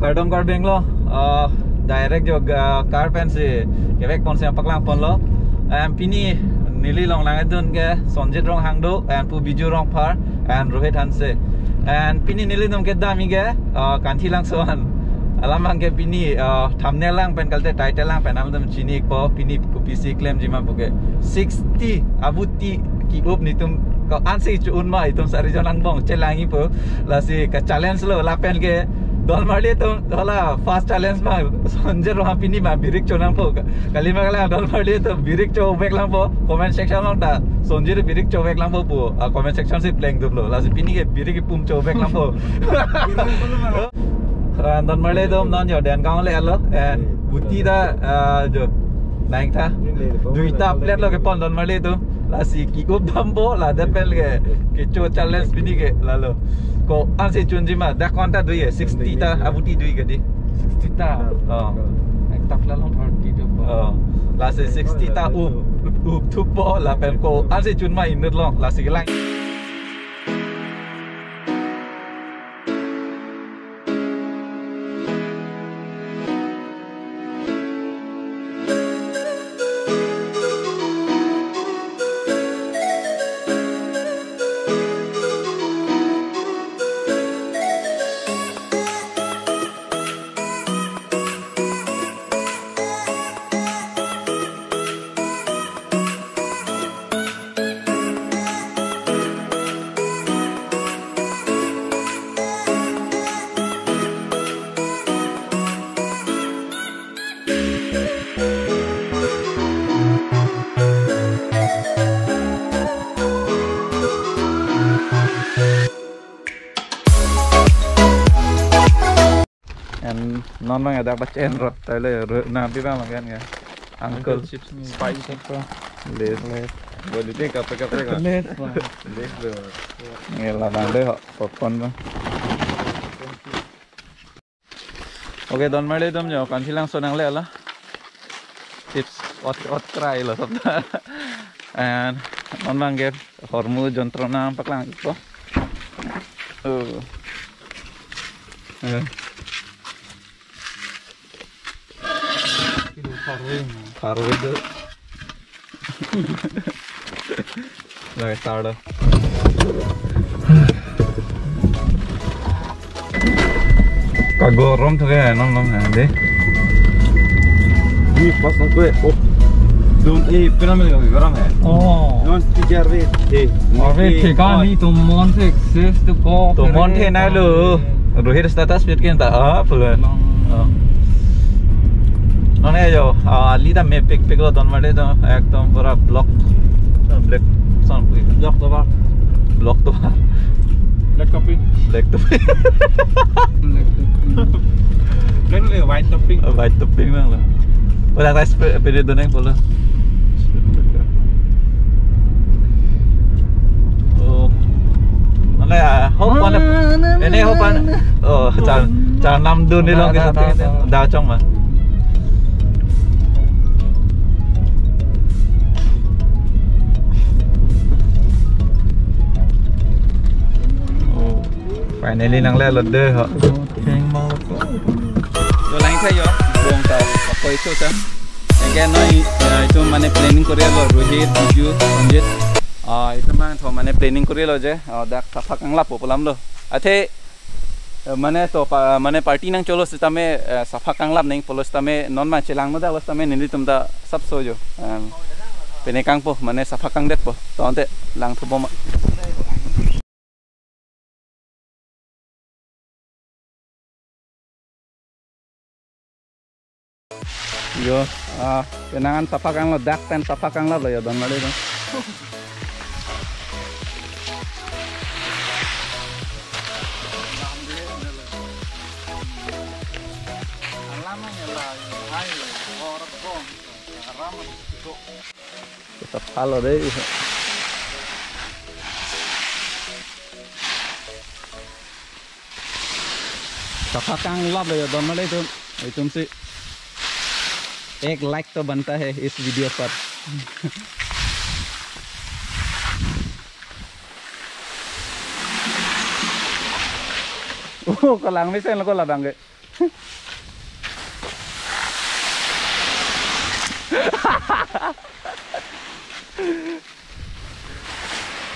Cardom car beng lo direct jo car pen se kebek pon se paklang pon lo pini nili long lang adun ke sonjit rong hangdo and pu biju rong par and rohit hanse and pini nili nom ke dami ke kanthi lang soan alamang ke pini thumbnail lang pen kalte title lang pen alam chini ko pini PC claim jima buke 60 abuti ki up ni tum ko ansi chun mai tum sari janang bong chelangi po la si ka challenge lo la pen ke dol marli tum dola fast challenge ma sonje ro pini ma birik chonang po kali ma kala dol marli to birik cho bek lang po comment section long ta sonje re birik cho bek lang po comment section si playing dublo la si pini ke birik pum cho bek lang po Don marli tum non yo den gang le lo and buti da jo naik tha duita plate lo ke pon don marli tu la si ki up dambo la da pel ke cho challenge pini ke la lo ko anse chunji ma da konta dui 60 ta abuti dui ke di 60 ta ek tak la long party do la si 60 ta tu po la pel ko anse chun ma inut long la si lang non mang ada baca enrot tale na bi bang kan ya uncle chips spicy les boleh deh kapek les ngela bang deh popcorn bang oke don male dom jo kan silang sonang le lah chips ot try lo sabda and non mang ge hormu jontrona paklang ipo Farwe itu lagi start kagorong tuh kayak nong deh ini pas gue don't penamel kagak garam ya non pijar wet ठिकानी तुम मन से एक्सेस तो को tuh monte na lu rohit status bikin tak apa lah non है जो लीदा में पिक लो दोन मरे तो एकदम पूरा ब्लॉक ब्लैक सन ब्लॉक तो बार ब्लॉक ब्लैक टॉपिंग ब्लैक ले वाइट टॉपिंग में लो बोला राइस पे दोने बोला ओ नॉन है hope one ini hopan cara nam dun ni lo gitu dah cong mah finally nang le lod deh ho keng mau do lain saya yo bong tau apa itu ta again noi itu mane planning korea lo rohit biju sanjit itu man tho mane planning korea lo je dak safa kang lap polam lo athe mane to mane party nang cholo sitame safa kang lap nang polos tame non ma chelang no da los tame nili tum da sab so jo pene kang po mane safa kang det po to ante lang thubo ma yo kenangan safa kang lo dak pen safa kang lo ya don male dong tetap halo deh safa kang lo ya don male dong itu sih एक लाइक तो बनता है इस वीडियो पर कलांग में से लोग लबांगे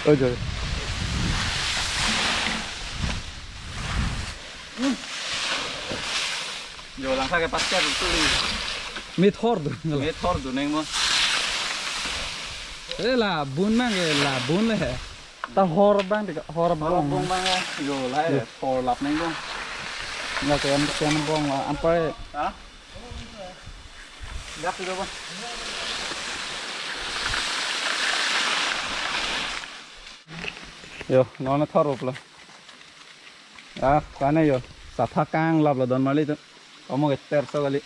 Ôi trời. Rồi làm sao cái basket itu đi. Method. Method tu neng mo. Thế là bún mang cái là bún này hả? Ta hor bang thì hor bong. Bong bang rồi lại hor lap neng bong. Là cái em bong là ăn phải. Hả? Gác đi đâu bang? Yo, nó thor rộp rồi. Cái này yo, sapha kang lap là đón mali tu. Có một cái ter sau kali.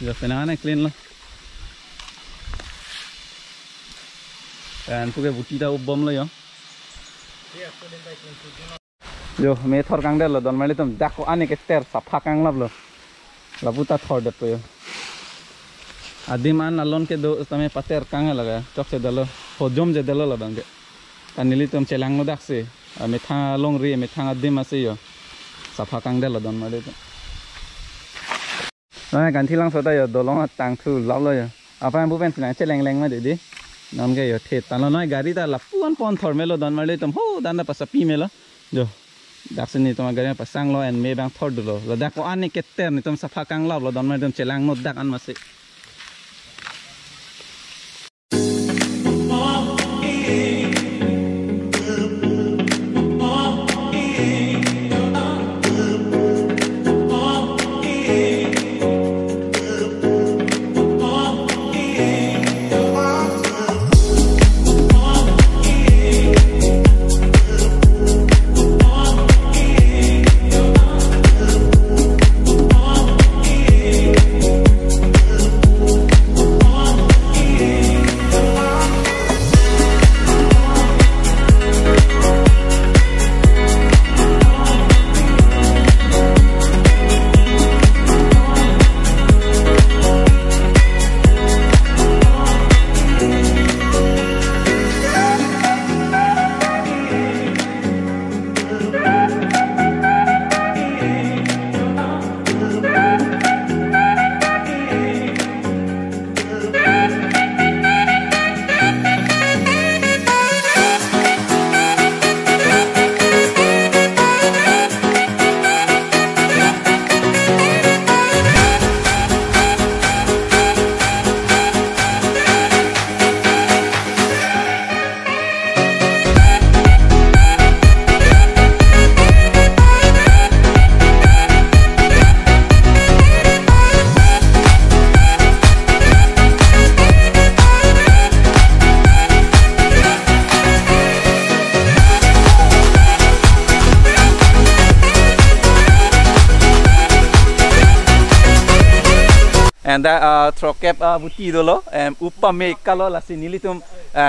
Yo, penangan này clean lah. Dan tu cái buti dah ubam lah yo. Yo, me thor kang dah lah đón mali tu. Dak ko ane cái ter sapha kang lap lo. Labuta thor dah tu yo. Adiman alon ke do tame pater kang laga chok se dalo hojom je dalo la bangge tanili tum chelang no dakse me tha long ri me tha adim ase yo safa kang dalo don male to na kan thilang so da yo dolong tang thu law lo yo apa bu pen tna cheleng leng ma de di nam ge yo the tan noi gari ta la puan pon thor melo don male tum ho dan da pasa pi melo jo dakse ni tum gari pa sang lo en me bang thor do lo da ko ani ketter ni tum safa kang law lo don male tum chelang no dak an ma se. And that trokep buti dolo upame kalo la sinili tum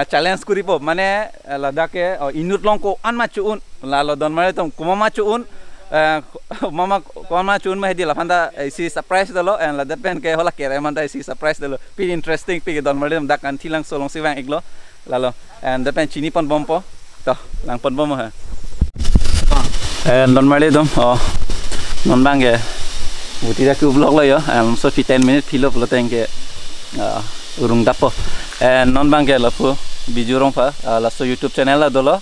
challenge kuripo mane ladake inut long ko an ma chuun la lo don mare tum kuma chuun mama kuma chuun ma hedi la phanda si surprise dolo and la that pen ke hola kere man dai si surprise dolo pi interesting pi don mare tum dak an thilang solong siwang iglo la lo and that pen chini pon bompo to lang pon bom ha and don mare tum non bangge buti dah ku vlog lah yo so 10 minutes philo pula tengke urung dapo non bangke la pu bijurong pa la so YouTube channel la dolo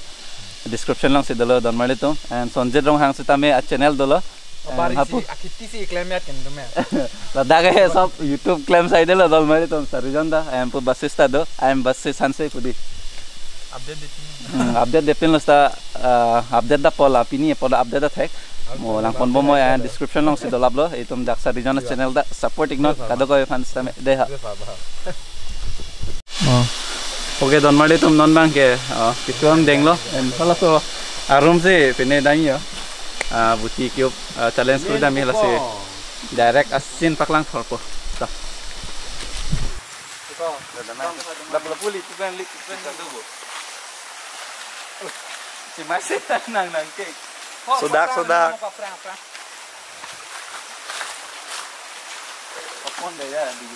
description lang si dolo don mali to and sonje rong hang sitame a channel dolo hapu akiti si claim ya ken dume la daga he sob YouTube claim side la dol mali to sarijanda pu basista do basse sanse pudi update depin la sta update da pola pini pola update da thek mo lang pon bomo ya description long si dolab lo itum daksa regional channel da support ignore kado ko fans tame de ha oke don mali tum non bang ke kituang denglo en sala so arum se pene dai yo buti kyup challenge ku da mi la se direct asin paklang thorpo ta ko da puli tu kan lik pen da do si masih nang ke sodak apon deh ya di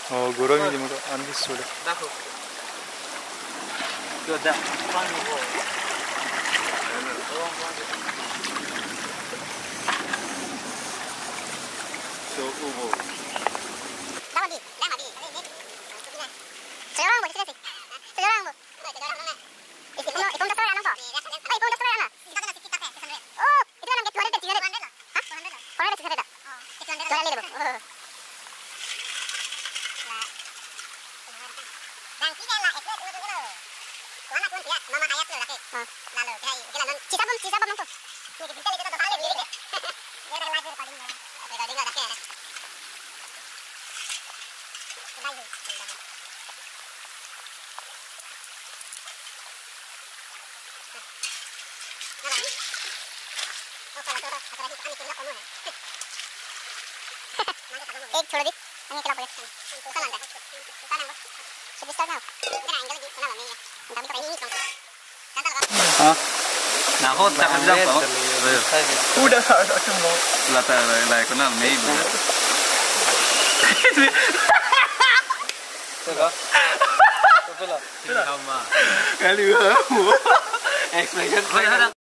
oh gorong ini muka anjis sudah Good that. So ubo. एक छोड़ दी अन्य केला बोले उसका लंदा शुभ स्टार्ट ना तेरा एंगल भी सुना नहीं है तभी तो नहीं निकल Hả? Nào hốt ta ăn rau có. Udah semua. Là ta lại có làm mấy bữa. Tengok. Betul lah. Cái lừa. Expression.